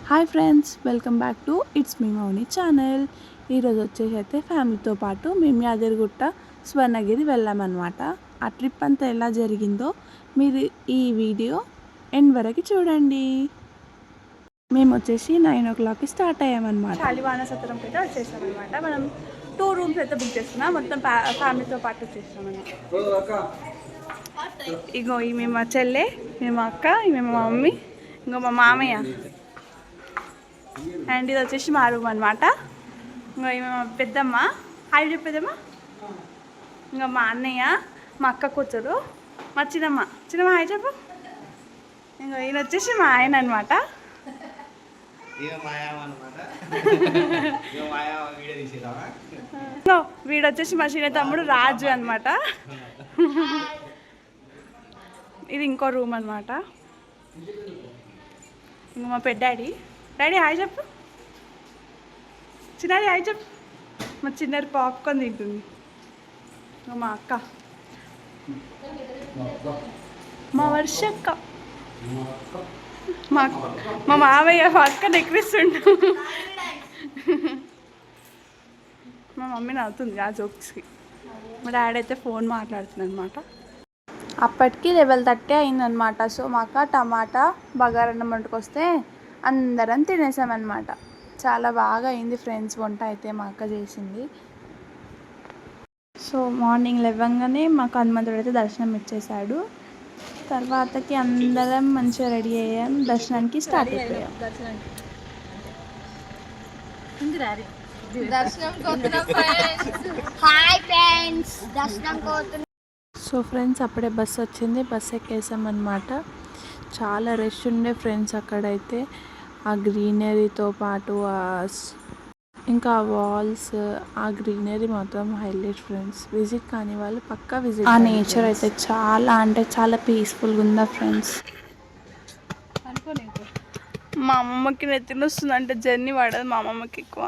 Hi friends, welcome back to it's me Mouni channel. ఈరోజు వచ్చేసి అయితే ఫ్యామిలీతో పాటు మేము యాదగిరిగుట్ట స్వర్ణగిరి వెళ్ళామన్నమాట. ఆ ట్రిప్ అంతా ఎలా జరిగిందో మీరు ఈ వీడియో ఎండ్ వరకు చూడండి. మేము వచ్చేసి 9 o'clockకి స్టార్ట్ అయ్యామన్నమాట. శాలివాన సత్రంకి అయితే వచ్చేసామన్నమాట. మనం 2 rooms అయితే బుక్ చేసుకున్నాం. మొత్తం ఫ్యామిలీతో పాటు వచ్చేసామన్నమాట. ఇగో ఈమె మా చెల్లె, మేము అక్క, ఈమె మా మమ్మీ, ఇంకో మా మామయ్య. అండ్ ఇది వచ్చేసి మా రూమ్ అనమాట. ఇంకా ఈమె మా పెద్దమ్మ, హాయ్ చెప్పేదమ్మా. ఇంకా మా అన్నయ్య, మా అక్క కూతురు, మా చిన్నమ్మ హాయ్ చెప్పు. ఇంకా ఈయన వచ్చేసి మా ఆయన అనమాట. వీడు వచ్చేసి మా చిన్న తమ్ముడు రాజు అనమాట. ఇది ఇంకో రూమ్ అనమాట. ఇంకా మా పెద్దాడి, డాడీ హాయ్ చెప్పు. చిన్నారి హాయ్ చెప్పు. మా చిన్నారి పాప్కార్న్ తింటుంది. మా అక్క, మా వర్షక్క, మా మామయ్య అక్కని ఎక్కిరిస్తుండు. మా మమ్మీ నవ్వుతుంది ఆ జోక్స్కి. మా డాడీ అయితే ఫోన్ మాట్లాడుతుంది అనమాట. అప్పటికి 11:30 అయిందనమాట. సో మాకు టమాటా బగారన్నం వండుకొస్తే అందరం తినేసామన్నమాట. చాలా బాగా అయింది ఫ్రెండ్స్ వంట అయితే మా అక్క చేసింది. సో మార్నింగ్ లేవగానే మాకు హనుమంతుడు అయితే దర్శనం ఇచ్చేసాడు. తర్వాతకి అందరం మంచిగా రెడీ అయ్యాం, దర్శనానికి స్టార్ట్ అయిపోయాం. సో ఫ్రెండ్స్ అప్పుడే బస్సు వచ్చింది, బస్సు ఎక్కేసాం అన్నమాట. చాలా రష్ ఉండే ఫ్రెండ్స్ అక్కడైతే. ఆ గ్రీనరీతో పాటు ఇంకా వాల్స్, ఆ గ్రీనరీ మాత్రం హైలైట్ ఫ్రెండ్స్. విజిట్ కాని వాళ్ళు పక్కా విజిట్. ఆ నేచర్ అయితే చాలా అంటే చాలా పీస్ఫుల్గా ఉందా ఫ్రెండ్స్. మా అమ్మమ్మకి నెత్తిన వస్తుంది అంటే జర్నీ పడదు మా అమ్మమ్మకి ఎక్కువ.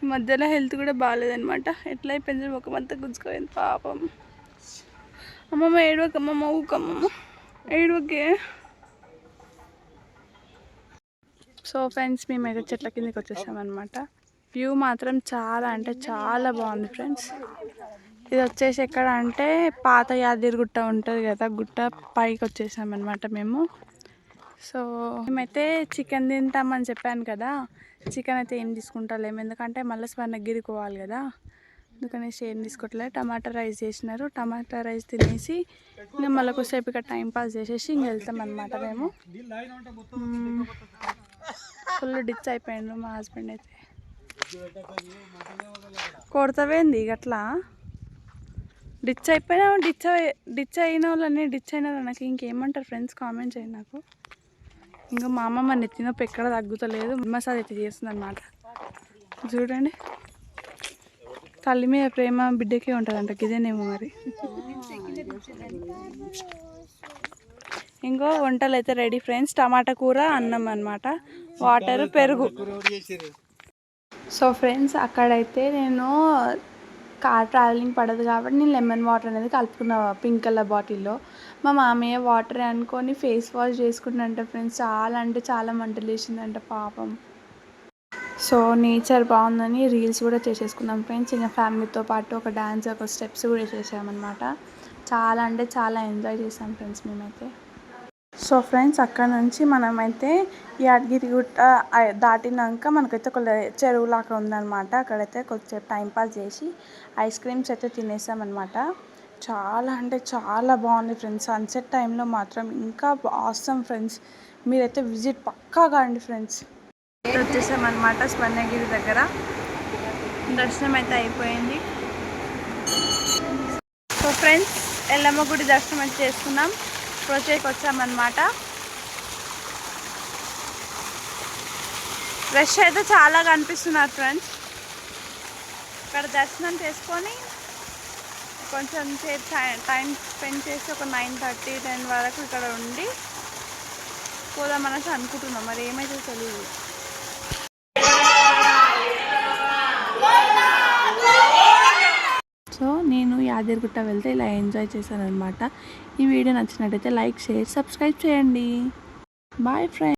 ఈ మధ్యలో హెల్త్ కూడా బాగాలేదనమాట. ఎట్లా అయిపోయింది ముఖమంతా గుంజుకోయింది పాపం. అమ్మమ్మ ఏడవకమ్మమ్మ, ఊకమ్మమ్మ ఏడవకే. సో ఫ్రెండ్స్ మేమైతే చెట్ల కిందకి వచ్చేసామన్నమాట. వ్యూ మాత్రం చాలా అంటే చాలా బాగుంది ఫ్రెండ్స్. ఇది వచ్చేసి ఎక్కడ అంటే పాత యాదగిరిగుట్ట ఉంటుంది కదా, గుట్ట పైకి వచ్చేసామన్నమాట మేము. సో మేమైతే చికెన్ తింటామని చెప్పాను కదా, చికెన్ అయితే ఏం తీసుకుంటాలేము ఎందుకంటే మళ్ళీ స్వర్ణగిరికి పోవాలి కదా, అందుకనేసి ఏం తీసుకోవట్లేదు. టమాటా రైస్ చేసినారు, టమాటా రైస్ తినేసి ఇంకా మళ్ళీ కొద్దిసేపు ఇక టైం పాస్ చేసేసి ఇంక వెళ్తాం అనమాట. మేము ఫుల్ డిచ్ అయిపోయిండు మా హస్బెండ్ అయితే. కొడతావేంది అట్లా డిచ్ అయిపోయినా, డిచ్ అయిన వాళ్ళని డిచ్ అయిన నాకు ఇంకేమంటారు ఫ్రెండ్స్ కామెంట్ చేయండి నాకు. ఇంకా మా అమ్మమ్మ నెత్తినొప్పి ఎక్కడ తగ్గుతలేదు, మసాజ్ అయితే చేస్తుంది అనమాట. చూడండి, తల్లి మీద ప్రేమ బిడ్డకే ఉంటుందంట, ఇదేనేమో మరి. ఇంకో వంటలు అయితే రెడీ ఫ్రెండ్స్. టమాటా కూర, అన్నం అనమాట, వాటర్, పెరుగు. సో ఫ్రెండ్స్ అక్కడైతే నేను కార్ ట్రావెలింగ్ పడదు కాబట్టి నేను లెమన్ వాటర్ అనేది కలుపుకున్న పింక్ కలర్ బాటిల్లో. మా మామయ్య వాటర్ అనుకొని ఫేస్ వాష్ చేసుకుంటుందంట ఫ్రెండ్స్. చాలా అంటే చాలా మంటలు వేసిందంట పాపం. సో నేచర్ బాగుందని రీల్స్ కూడా చేసేసుకున్నాం ఫ్రెండ్స్. ఇంకా ఫ్యామిలీతో పాటు ఒక డ్యాన్స్, ఒక స్టెప్స్ కూడా చేసామన్నమాట. చాలా అంటే చాలా ఎంజాయ్ చేసాం ఫ్రెండ్స్ మేమైతే. సో ఫ్రెండ్స్ అక్కడ నుంచి మనమైతే యాదగిరిగుట్ట దాటినాక మనకైతే ఒక చెరువు లాగా ఉందన్నమాట. అక్కడైతే కొద్దిసేపు టైంపాస్ చేసి ఐస్ క్రీమ్స్ అయితే తినేసామన్నమాట. చాలా అంటే చాలా బాగుంది ఫ్రెండ్స్. సన్సెట్ టైంలో మాత్రం ఇంకా ఆసమ్ ఫ్రెండ్స్. మీరైతే విజిట్ పక్కా కాండి ఫ్రెండ్స్. వచ్చేసామన్నమాట స్వర్ణగిరి దగ్గర. దర్శనం అయితే అయిపోయింది. సో ఫ్రెండ్స్ ఎల్లమ్మ గుడి దర్శనం అయితే చేసుకున్నాం. వచ్చేకి వచ్చామన్నమాట. రష్ అయితే చాలా కనిపిస్తున్నారు ఫ్రెండ్స్. ఇక్కడ దర్శనం చేసుకొని కొంచెం సేపు టైం స్పెండ్ చేసి ఒక 9:30, 10 వరకు ఇక్కడ ఉండి పోదామనేసి అనుకుంటున్నాం. మరి ఏమైతే తెలియదు. సో నేను యాదగిరిగుట్ట వెళ్తే ఇలా ఎంజాయ్ చేశాను అనమాట. ఈ వీడియో నచ్చినట్టయితే లైక్, షేర్, సబ్స్క్రైబ్ చేయండి. Bye friends.